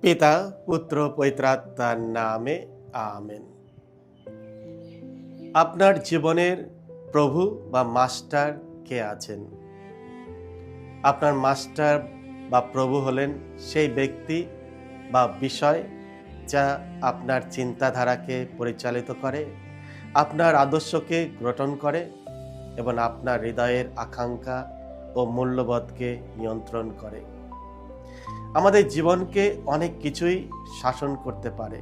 পিতা পুত্র পবিত্রাত্মার নামে আমেন। আপনার জীবনের প্রভু বা মাস্টার কে আছেন? আপনার মাস্টার বা প্রভু হলেন সেই ব্যক্তি বা বিষয় যা আপনার চিন্তাধারাকে পরিচালিত করে, আপনার আদর্শকে গঠন করে এবং আপনার হৃদয়ের আকাঙ্ক্ষা ও মূল্যবোধকে নিয়ন্ত্রণ করে। আমাদের জীবনকে অনেক কিছুই শাসন করতে পারে।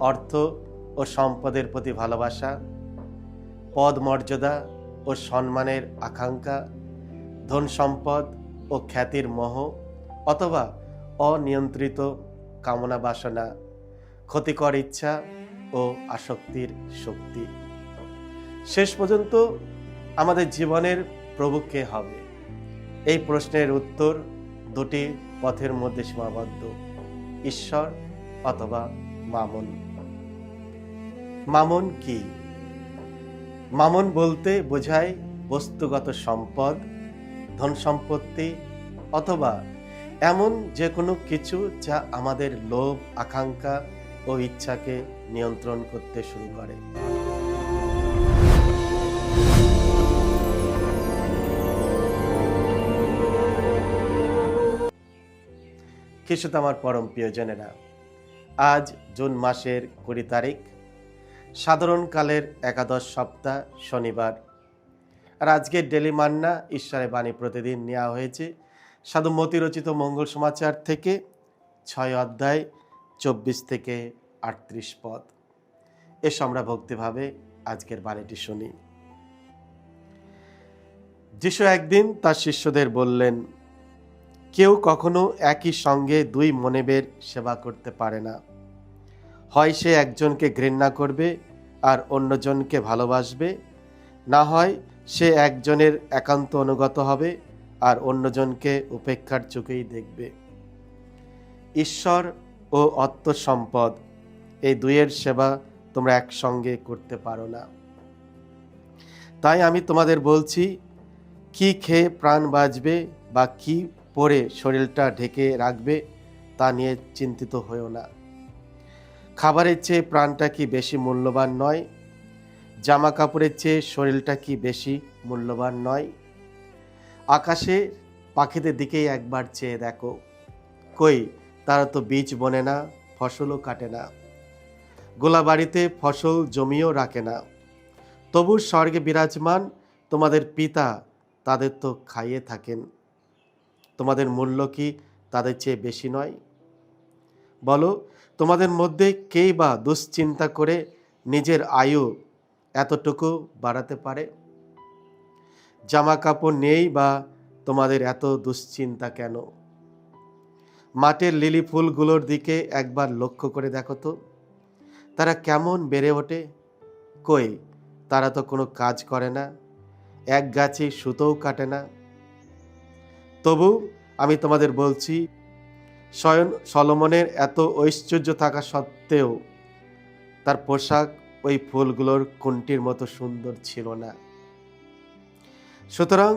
অর্থ ও সম্পদের প্রতি ভালোবাসা, পদ মর্যাদা ও সম্মানের আকাঙ্ক্ষা, ধন সম্পদ ও খ্যাতির মোহ, অথবা অনিয়ন্ত্রিত কামনা বাসনা, ক্ষতিকর ইচ্ছা ও আসক্তির শক্তি। শেষ পর্যন্ত আমাদের জীবনের প্রভু কে হবে? এই প্রশ্নের উত্তর দুটি পথের মধ্যে সীমাবদ্ধ: ঈশ্বর অথবা মামন। মামন কি? মামন বলতে বোঝায় বস্তুগত সম্পদ, ধন সম্পত্তি অথবা এমন যে কোনো কিছু যা আমাদের লোভ, আকাঙ্ক্ষা ও ইচ্ছাকে নিয়ন্ত্রণ করতে শুরু করে। খ্রিস্ট আমার পরম প্রিয়জনেরা, আজ জুন মাসের 20 তারিখ, সাধারণকালের একাদশ সপ্তাহ, শনিবার। আর আজকের ডেলি মান্না ঈশ্বরের বাণী প্রতিদিন নেওয়া হয়েছে সাধু মতি রচিত মঙ্গল সমাচার থেকে 6 অধ্যায় 24 থেকে 38 পদ। এসো আমরা ভক্তিভাবে আজকের বাণীটি শুনি। যিশু একদিন তার শিষ্যদের বললেন, কেউ কখনো একই সঙ্গে দুই মনিবের সেবা করতে পারে না। হয় সে একজনকে ঘৃণা করবে আর অন্যজনকে ভালোবাসবে, না হয় সে একজনের একান্ত অনুগত হবে আর অন্যজনকে উপেক্ষার চোখেই দেখবে। ঈশ্বর ও আত্মসম্পদ, এই দুইয়ের সেবা তোমরা একসঙ্গে করতে পারো না। তাই আমি তোমাদের বলছি, কি খেয়ে প্রাণ বাঁচবে বা কি পরে শরীরটা ঢেকে রাখবে তা নিয়ে চিন্তিত হয়েও না। খাবারের চেয়ে প্রাণটা কি বেশি মূল্যবান নয়? জামা কাপড়ের চেয়ে শরীরটা কি বেশি মূল্যবান নয়? আকাশে পাখিদের দিকেই একবার চেয়ে দেখো, কই তারা তো বীজ বোনে না, ফসলও কাটে না, গোলাবাড়িতে ফসল জমিও রাখে না, তবু স্বর্গে বিরাজমান তোমাদের পিতা তাদের তো খাইয়ে থাকেন। তোমাদের মূল্য কি তাদের চেয়ে বেশি নয়? বলো, তোমাদের মধ্যে কেই বা দুশ্চিন্তা করে নিজের আয়ু এতটুকু বাড়াতে পারে? জামা কাপড় নেই বা তোমাদের এত দুশ্চিন্তা কেন? মাঠের লিলি ফুলগুলোর দিকে একবার লক্ষ্য করে দেখো তো, তারা কেমন বেড়ে ওঠে। কই তারা তো কোনো কাজ করে না, এক গাছে সুতোও কাটে না। তবু আমি তোমাদের বলছি, স্বয়ং সলোমনের এত ঐশ্বর্য থাকা সত্ত্বেও তার পোশাক ওই ফুলগুলোর কোনটির মতো সুন্দর ছিল না। সুতরাং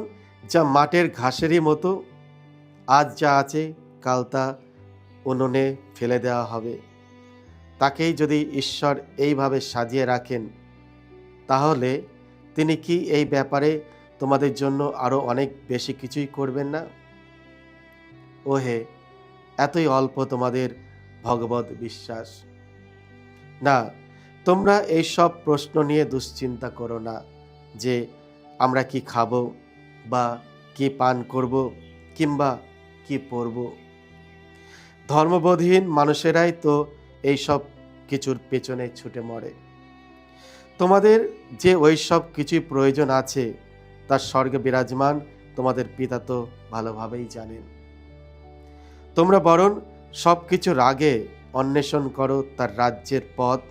যা মাঠের ঘাসেরই মতো, আজ যা আছে কাল তা উনুনে ফেলে দেওয়া হবে, তাকেই যদি ঈশ্বর এইভাবে সাজিয়ে রাখেন, তাহলে তিনি কি এই ব্যাপারে তোমাদের জন্য আরো অনেক বেশি কিছুই করবেন না? ওহে, এতই অল্প তোমাদের ভগবত বিশ্বাস। না, তোমরা এই সব প্রশ্ন নিয়ে দুশ্চিন্তা করো না যে আমরা কি খাবো বা কি পান করব কিংবা কি পরব। ধর্মবোধহীন মানুষেরাই তো এই সব কিছুর পেছনে ছুটে মরে। তোমাদের যে ওই সব কিছুই প্রয়োজন আছে তার স্বর্গে বিরাজমান তোমাদের পিতা তো ভালোভাবেই জানেন। তোমরা বরং সব কিছুর আগে অন্বেষণ করো তার রাজ্যের পথ,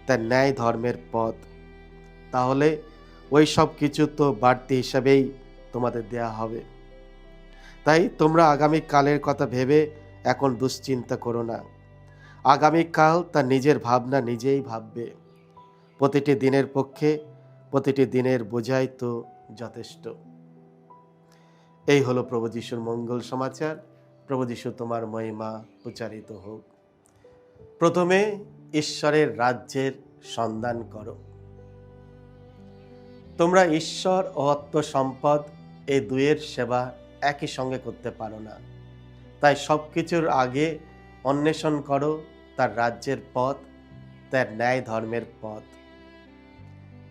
তার ন্যায় ধর্মের পথ, তাহলে ওই সব কিছু তো বাড়তি হিসাবেই তোমাদের দেয়া হবে। তাই তোমরা আগামী কালের কথা ভেবে এখন দুশ্চিন্তা করো না। আগামীকাল তার নিজের ভাবনা নিজেই ভাববে। প্রতিটি দিনের পক্ষে প্রতিটি দিনের বোঝাই তো যথেষ্ট। এই হলো প্রভু যিশুর মঙ্গল সমাচার। প্রভু যীশু, তোমার মহিমা উচ্চারিত হোক। প্রথমে ঈশ্বরের রাজ্যের সন্ধান করো। তোমরা ঈশ্বর ও আত্মসম্পদ এই দুইয়ের সেবা একই সঙ্গে করতে পারো না। তাই সব কিছুর আগে অন্বেষণ করো তার রাজ্যের পথ, তার ন্যায় ধর্মের পথ।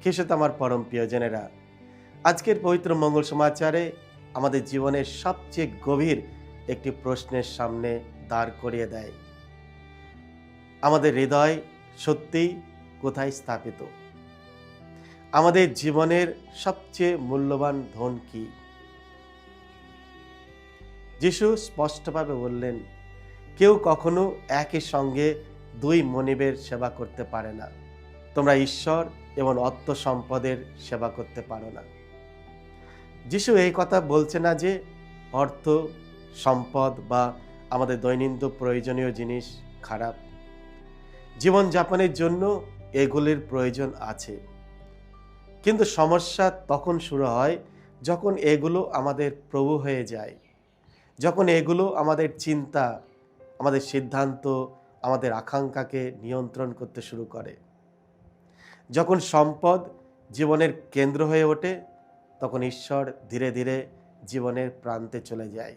খ্রিস্ট আমার পরম প্রিয়জনেরা, আজকের পবিত্র মঙ্গল সমাচারে আমাদের জীবনের সবচেয়ে গভীর একটি প্রশ্নের সামনে দাঁড় করিয়ে দেয়। আমাদের হৃদয় সত্যিই কোথায় স্থাপিত? আমাদের জীবনের সবচেয়ে মূল্যবান ধন কি? যিশু স্পষ্টভাবে বললেন, কেউ কখনো একই সঙ্গে দুই মনিবের সেবা করতে পারে না। তোমরা ঈশ্বর এবং অর্থ সম্পদের সেবা করতে পারো না। যিশু এই কথা বলছে না যে অর্থ সম্পদ বা আমাদের দৈনন্দিন প্রয়োজনীয় জিনিস খারাপ। জীবনযাপনের জন্য এগুলির প্রয়োজন আছে, কিন্তু সমস্যা তখন শুরু হয় যখন এগুলো আমাদের প্রভু হয়ে যায়, যখন এগুলো আমাদের চিন্তা, আমাদের সিদ্ধান্ত, আমাদের আকাঙ্ক্ষাকে নিয়ন্ত্রণ করতে শুরু করে। যখন সম্পদ জীবনের কেন্দ্র হয়ে ওঠে, তখন ঈশ্বর ধীরে ধীরে জীবনের প্রান্তে চলে যায়।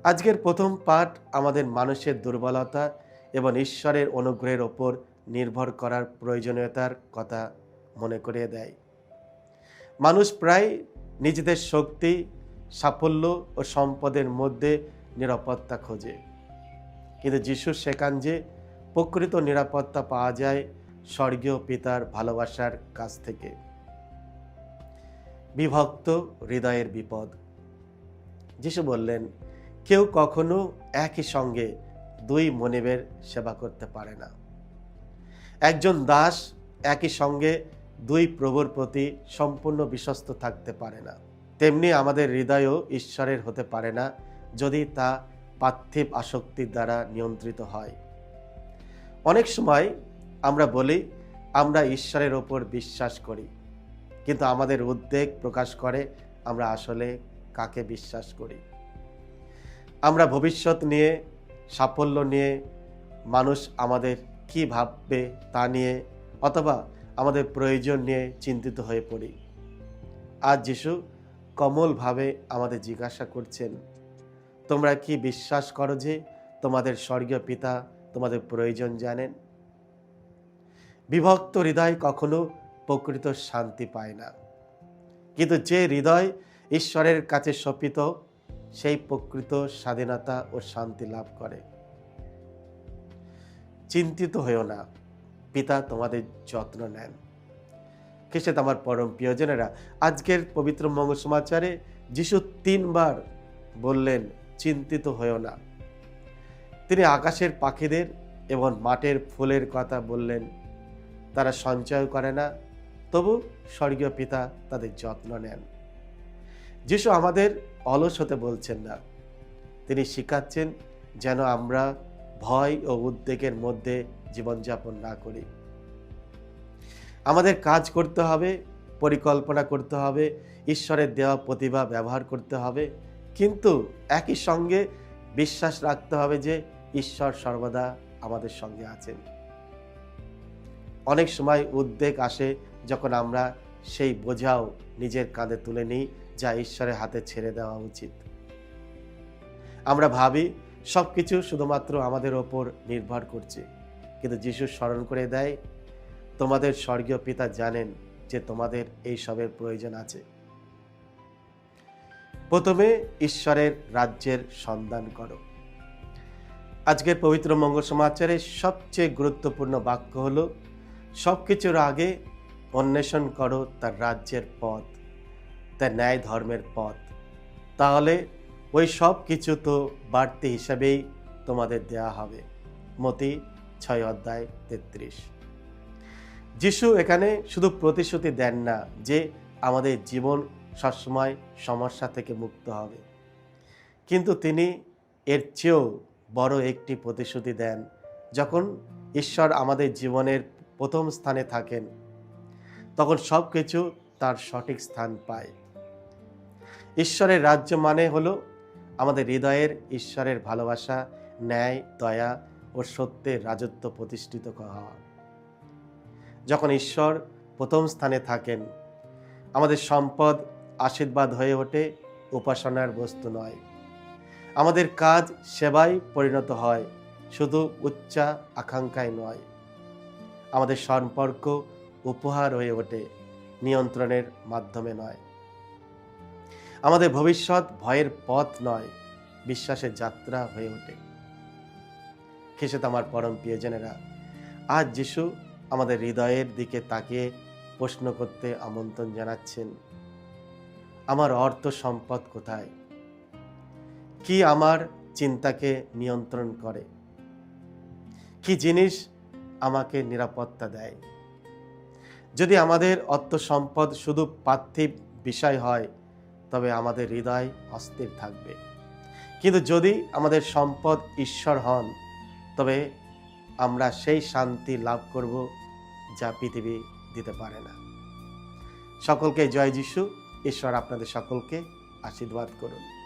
আজকের প্রথম পাঠ আমাদের মানুষের দুর্বলতা এবং ঈশ্বরের অনুগ্রহের ওপর নির্ভর করার প্রয়োজনীয়তার কথা মনে করিয়ে দেয়। মানুষ প্রায় নিজেদের শক্তি, সাফল্য ও সম্পদের মধ্যে নিরাপত্তা খোঁজে, কিন্তু যিশু শেখান যে প্রকৃত নিরাপত্তা পাওয়া যায় স্বর্গীয় পিতার ভালোবাসার কাছ থেকে। বিভক্ত হৃদয়ের বিপদ। যিশু বললেন, কেউ কখনো একই সঙ্গে দুই মনিবের সেবা করতে পারে না। একজন দাস একই সঙ্গে দুই প্রভুর প্রতি সম্পূর্ণ বিশ্বস্ত থাকতে পারে না। তেমনি আমাদের হৃদয়ও ঈশ্বরের হতে পারে না যদি তা পার্থিব আসক্তির দ্বারা নিয়ন্ত্রিত হয়। অনেক সময় আমরা বলি আমরা ঈশ্বরের ওপর বিশ্বাস করি, কিন্তু আমাদের উদ্বেগ প্রকাশ করে আমরা আসলে কাকে বিশ্বাস করি। আমরা ভবিষ্যৎ নিয়ে, সাফল্য নিয়ে, মানুষ আমাদের কি ভাববে তা নিয়ে, অথবা আমাদের প্রয়োজন নিয়ে চিন্তিত হয়ে পড়ি। আজ যিশু কোমলভাবে আমাদের জিজ্ঞাসা করছেন, তোমরা কি বিশ্বাস করো যে তোমাদের স্বর্গীয় পিতা তোমাদের প্রয়োজন জানেন? বিভক্ত হৃদয় কখনো প্রকৃত শান্তি পায় না, কিন্তু যে হৃদয় ঈশ্বরের কাছে শোপিত সেই প্রকৃত স্বাধীনতা ও শান্তি লাভ করে। চিন্তিত হয়েও না, পিতা তোমাদের যত্ন নেন। খ্রিস্ট আমার পরম প্রিয়জনেরা, আজকের পবিত্র মঙ্গল সমাচারে যিশু 3 বার বললেন, চিন্তিত হয়েও না। তিনি আকাশের পাখিদের এবং মাঠের ফুলের কথা বললেন। তারা সঞ্চয় করে না, তবু স্বর্গীয় পিতা তাদের যত্ন নেন। যিশু আমাদের অলস হতে বলছেন না, তিনি শিখাচ্ছেন যেন আমরা ভয় ও উদ্বেগের মধ্যে জীবনযাপন না করি। আমাদের কাজ করতে হবে, পরিকল্পনা করতে হবে, ঈশ্বরের দেওয়া প্রতিভা ব্যবহার করতে হবে, কিন্তু একই সঙ্গে বিশ্বাস রাখতে হবে যে ঈশ্বর সর্বদা আমাদের সঙ্গে আছেন। অনেক সময় উদ্বেগ আসে যখন আমরা সেই বোঝাও নিজের কাঁধে তুলে নিই যা ঈশ্বরের হাতে ছেড়ে দেওয়া উচিত। আমরা ভাবি সবকিছু শুধুমাত্র আমাদের ওপর নির্ভর করছে, কিন্তু যিশু স্মরণ করে দেয়, তোমাদের স্বর্গীয় পিতা জানেন যে তোমাদের এই সবের প্রয়োজন আছে। প্রথমে ঈশ্বরের রাজ্যের সন্ধান করো। আজকের পবিত্র মঙ্গল সমাচারের সবচেয়ে গুরুত্বপূর্ণ বাক্য হলো, সবকিছুর আগে অন্বেষণ করো তার রাজ্যের পথ, তার ন্যায় ধর্মের পথ। তাহলে ওই সব কিছু তো বাড়তি হিসাবেই তোমাদের দেয়া হবে। মতি 6:33। যিশু এখানে শুধু প্রতিশ্রুতি দেন না যে আমাদের জীবন সবসময় সমস্যা থেকে মুক্ত হবে, কিন্তু তিনি এর চেয়েও বড় একটি প্রতিশ্রুতি দেন। যখন ঈশ্বর আমাদের জীবনের প্রথম স্থানে থাকেন, তখন সব কিছু তার সঠিক স্থান পায়। ঈশ্বরের রাজ্য মানে হলো আমাদের হৃদয়ের ঈশ্বরের ভালোবাসা, ন্যায়, দয়া ও সত্যের রাজত্ব প্রতিষ্ঠিত হওয়া। যখন ঈশ্বর প্রথম স্থানে থাকেন, আমাদের সম্পদ আশীর্বাদ হয়ে ওঠে, উপাসনার বস্তু নয়। আমাদের কাজ সেবায় পরিণত হয়, শুধু উচ্চা আকাঙ্ক্ষায় নয়। আমাদের সম্পর্ক উপহার হয়ে ওঠে, নিয়ন্ত্রণের মাধ্যমে নয়। আমাদের ভবিষ্যৎ ভয়ের পথ নয়, বিশ্বাসের যাত্রা হয়ে ওঠে। খেসেত আমার পরম প্রিয়জনেরা, আজ যিশু আমাদের হৃদয়ের দিকে তাকিয়ে প্রশ্ন করতে আমন্ত্রণ জানাচ্ছেন, আমার অর্থ সম্পদ কোথায়? কি আমার চিন্তাকে নিয়ন্ত্রণ করে? কি জিনিস আমাকে নিরাপত্তা দেয়? যদি আমাদের অর্থ সম্পদ শুধু পার্থিব বিষয় হয়, তবে আমাদের হৃদয় অস্থির থাকবে। কিন্তু যদি আমাদের সম্পদ ঈশ্বর হন, তবে আমরা সেই শান্তি লাভ করব যা পৃথিবী দিতে পারে না। সকলকে জয় যিশু। ঈশ্বর আপনাদের সকলকে আশীর্বাদ করুন।